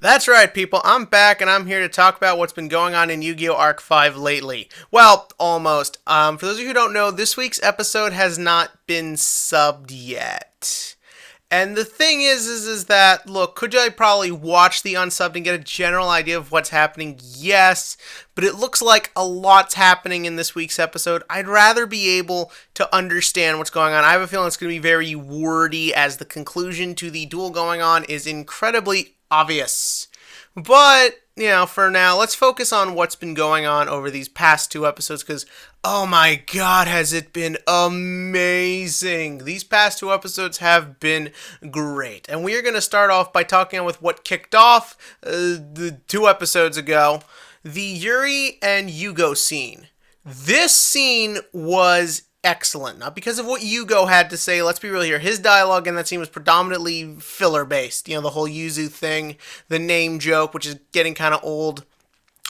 That's right, people. I'm back, and I'm here to talk about what's been going on in Yu-Gi-Oh! Arc 5 lately. Well, almost. For those of you who don't know, this week's episode has not been subbed yet. And the thing is that, look, could I probably watch the unsubbed and get a general idea of what's happening? Yes, but it looks like a lot's happening in this week's episode. I'd rather be able to understand what's going on. I have a feeling it's going to be very wordy, as the conclusion to the duel going on is incredibly obvious. But, for now, let's focus on what's been going on over these past two episodes, because, oh my god, has it been amazing. These past two episodes have been great. And we are going to start off by talking with what kicked off the 2 episodes ago, the Yuri and Yugioh scene. This scene was excellent. Not because of what Yugioh had to say, let's be real here. His dialogue in that scene was predominantly filler-based. The whole Yuzu thing, the name joke, which is getting kind of old.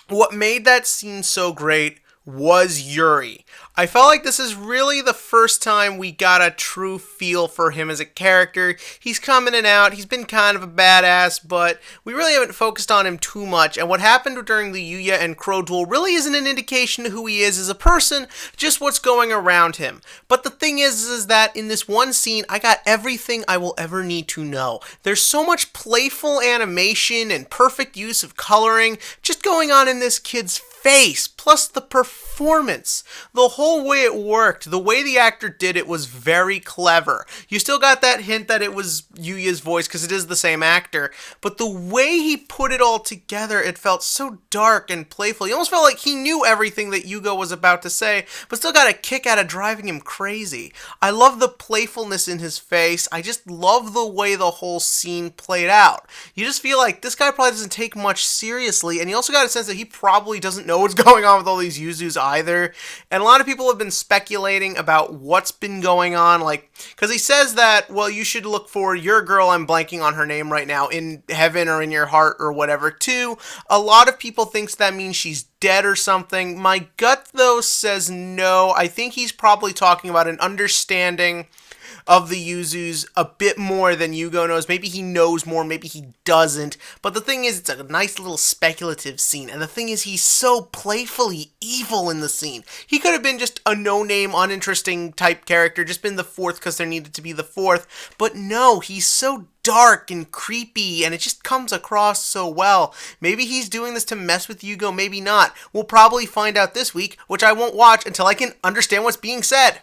What made that scene so great was Yuri. I felt like this is really the first time we got a true feel for him as a character. He's come in and out, he's been kind of a badass, but we really haven't focused on him too much, and what happened during the Yuya and Crow duel really isn't an indication of who he is as a person, just what's going around him. But the thing is that in this one scene, I got everything I will ever need to know. There's so much playful animation and perfect use of coloring just going on in this kid's face, plus the performance. The whole way it worked, the way the actor did it was very clever. You still got that hint that it was Yuya's voice because it is the same actor, but the way he put it all together, it felt so dark and playful. You almost felt like he knew everything that Yugioh was about to say, but still got a kick out of driving him crazy. I love the playfulness in his face. I just love the way the whole scene played out. You just feel like this guy probably doesn't take much seriously, and you also got a sense that he probably doesn't know what's going on with all these Yuzus either. And a lot of people have been speculating about what's been going on, because he says that, well, you should look for your girl, I'm blanking on her name right now, in heaven or in your heart or whatever, too. A lot of people thinks that means she's dead or something. My gut, though, says no. I think he's probably talking about an understanding of the Yuzus a bit more than Yugioh knows. Maybe he knows more, maybe he doesn't. But the thing is, it's a nice little speculative scene. And the thing is, he's so playfully evil in the scene. He could have been just a no-name, uninteresting type character, just been the fourth because there needed to be the fourth. But no, he's so dark and creepy, and it just comes across so well. Maybe he's doing this to mess with Yugioh, maybe not. We'll probably find out this week, which I won't watch until I can understand what's being said.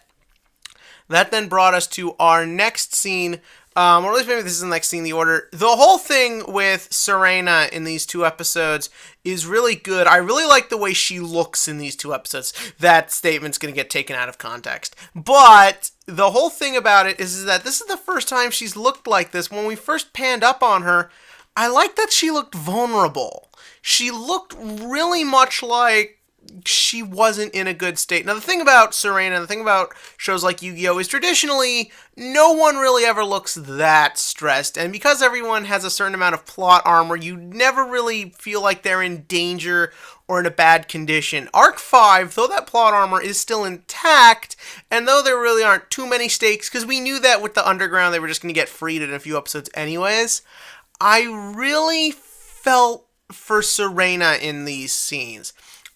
That then brought us to our next scene, or at least maybe this is the next scene in the order. The whole thing with Serena in these 2 episodes is really good. I really like the way she looks in these 2 episodes. That statement's going to get taken out of context. But the whole thing about it is that this is the first time she's looked like this. When we first panned up on her, I like that she looked vulnerable. She looked really much like she wasn't in a good state. Now, the thing about Serena, the thing about shows like Yu-Gi-Oh! Is traditionally, no one really ever looks that stressed, and because everyone has a certain amount of plot armor, you never really feel like they're in danger or in a bad condition. Arc 5, though that plot armor is still intact, and though there really aren't too many stakes, because we knew that with the Underground they were just going to get freed in a few episodes anyways, I really felt for Serena in these scenes.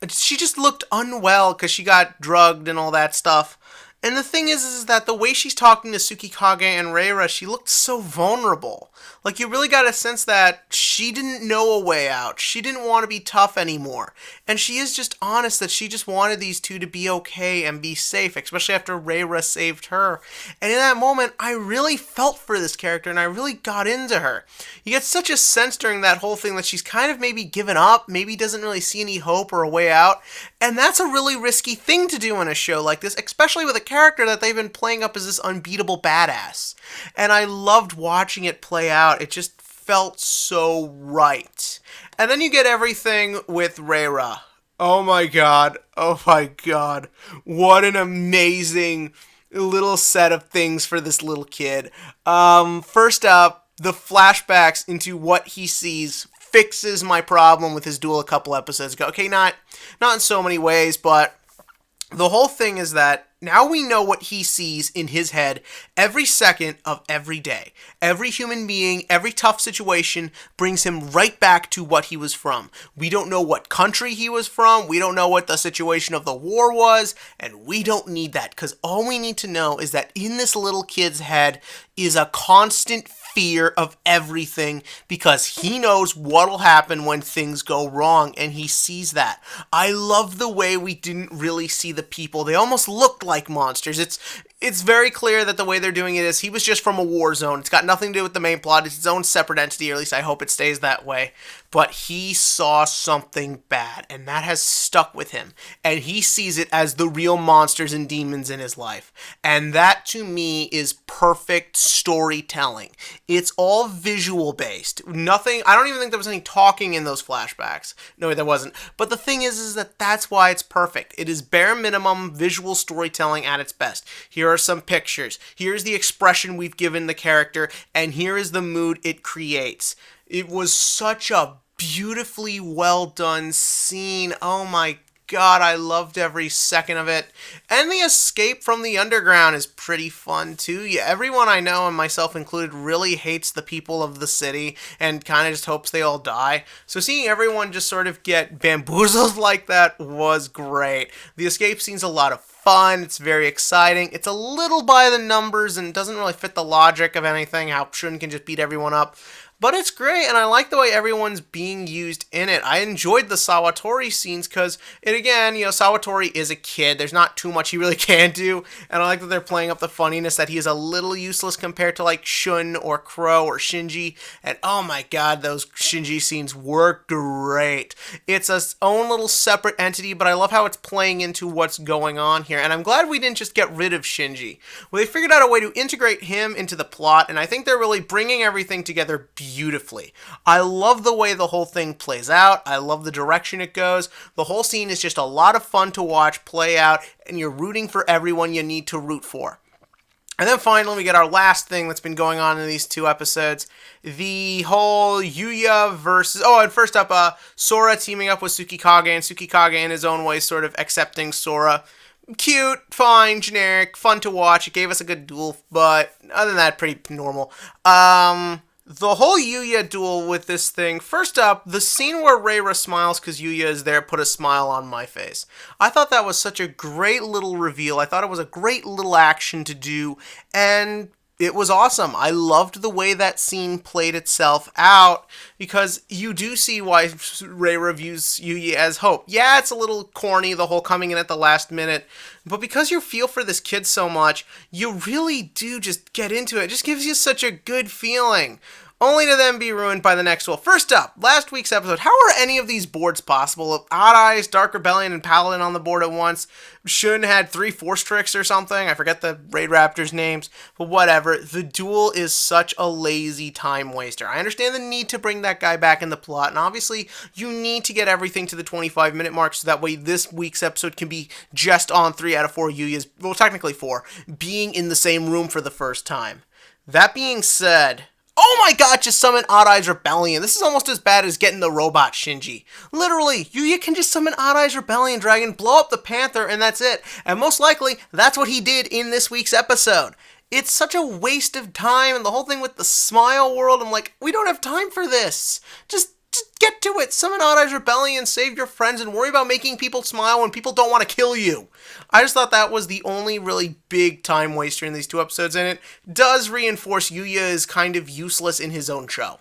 She just looked unwell because she got drugged and all that stuff. And the thing is that the way she's talking to Tsukikage and Reira, she looked so vulnerable. Like, you really got a sense that she didn't know a way out. She didn't want to be tough anymore. And she is just honest that she just wanted these two to be okay and be safe, especially after Reira saved her. And in that moment, I really felt for this character, and I really got into her. You get such a sense during that whole thing that she's kind of maybe given up, maybe doesn't really see any hope or a way out. And that's a really risky thing to do in a show like this, especially with a character that they've been playing up as this unbeatable badass. And I loved watching it play out. It just felt so right. And then you get everything with Reira. Oh my god. Oh my god. What an amazing little set of things for this little kid. First up, the flashbacks into what he sees fixes my problem with his duel a couple episodes ago. Okay, not in so many ways, but the whole thing is that now we know what he sees in his head every second of every day. Every human being, every tough situation brings him right back to what he was from. We don't know what country he was from. We don't know what the situation of the war was. And we don't need that, because all we need to know is that in this little kid's head is a constant fear of everything, because he knows what'll happen when things go wrong, and he sees that. I love the way we didn't really see the people. They almost looked like monsters. It's very clear that the way they're doing it is he was just from a war zone. It's got nothing to do with the main plot. It's its own separate entity, or at least I hope it stays that way. But he saw something bad, and that has stuck with him. And he sees it as the real monsters and demons in his life. And that, to me, is perfect storytelling. It's all visual based. Nothing, I don't even think there was any talking in those flashbacks. No, there wasn't. But the thing is that that's why it's perfect. It is bare minimum visual storytelling at its best. Here are some pictures. Here's the expression we've given the character, and here is the mood it creates. It was such a beautifully well done scene. Oh my God, I loved every second of it. And the escape from the underground is pretty fun too. Yeah, everyone I know, and myself included, really hates the people of the city and kind of just hopes they all die. So seeing everyone just sort of get bamboozled like that was great. The escape scene's a lot of fun. It's very exciting. It's a little by the numbers and doesn't really fit the logic of anything, how Shun can just beat everyone up. But it's great, and I like the way everyone's being used in it. I enjoyed the Sawatori scenes because, and again, Sawatori is a kid. There's not too much he really can do, and I like that they're playing up the funniness that he is a little useless compared to like Shun or Crow or Shinji. And oh my God, those Shinji scenes were great. It's its own little separate entity, but I love how it's playing into what's going on here. And I'm glad we didn't just get rid of Shinji. Well, they figured out a way to integrate him into the plot, and I think they're really bringing everything together beautifully. I love the way the whole thing plays out. I love the direction it goes. The whole scene is just a lot of fun to watch play out, and you're rooting for everyone you need to root for. And then finally, we get our last thing that's been going on in these two episodes. The whole Yuya versus... Oh, and first up, Sora teaming up with Tsukikage, and Tsukikage in his own way sort of accepting Sora. Cute, fine, generic, fun to watch. It gave us a good duel, but other than that, pretty normal. The whole Yuya duel with this thing, first up, the scene where Reira smiles because Yuya is there put a smile on my face. I thought that was such a great little reveal. I thought it was a great little action to do, and it was awesome. I loved the way that scene played itself out, because you do see why Reira views Yuya as hope. Yeah, it's a little corny, the whole coming in at the last minute, but because you feel for this kid so much, you really do just get into it. It just gives you such a good feeling. Only to then be ruined by the next one. First up, last week's episode. How are any of these boards possible? Odd Eyes, Dark Rebellion, and Paladin on the board at once. Shun had 3 Force Tricks or something. I forget the Raid Raptors' names. But whatever. The duel is such a lazy time waster. I understand the need to bring that guy back in the plot. And obviously, you need to get everything to the 25-minute mark so that way this week's episode can be just on 3 out of 4 Yuya's, well, technically 4, being in the same room for the first time. That being said... Oh my God, just summon Odd Eyes Rebellion. This is almost as bad as getting the robot Shinji. Literally, Yuya can just summon Odd Eyes Rebellion Dragon, blow up the Panther, and that's it. And most likely, that's what he did in this week's episode. It's such a waste of time, and the whole thing with the smile world, I'm like, we don't have time for this. Just get to it. Summon Odd Eyes Rebellion, save your friends, and worry about making people smile when people don't want to kill you. I just thought that was the only really big time waster in these 2 episodes, and it does reinforce Yuya is kind of useless in his own show.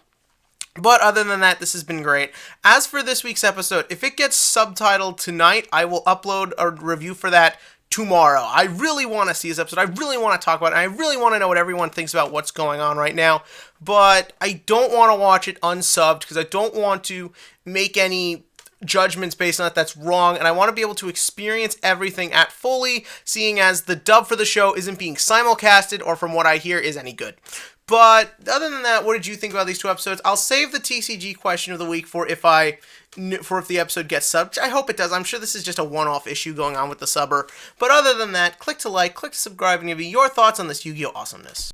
But other than that, this has been great. As for this week's episode, if it gets subtitled tonight, I will upload a review for that tomorrow. I really want to see this episode. I really want to talk about it. I really want to know what everyone thinks about what's going on right now. But I don't want to watch it unsubbed because I don't want to make any judgments based on it that's wrong, and I want to be able to experience everything at fully, seeing as the dub for the show isn't being simulcasted, or from what I hear is any good. But other than that, what did you think about these 2 episodes? I'll save the TCG question of the week for if the episode gets subbed. I hope it does. I'm sure this is just a one-off issue going on with the subber. But other than that, click to like, click to subscribe, and give me your thoughts on this Yu-Gi-Oh! Awesomeness.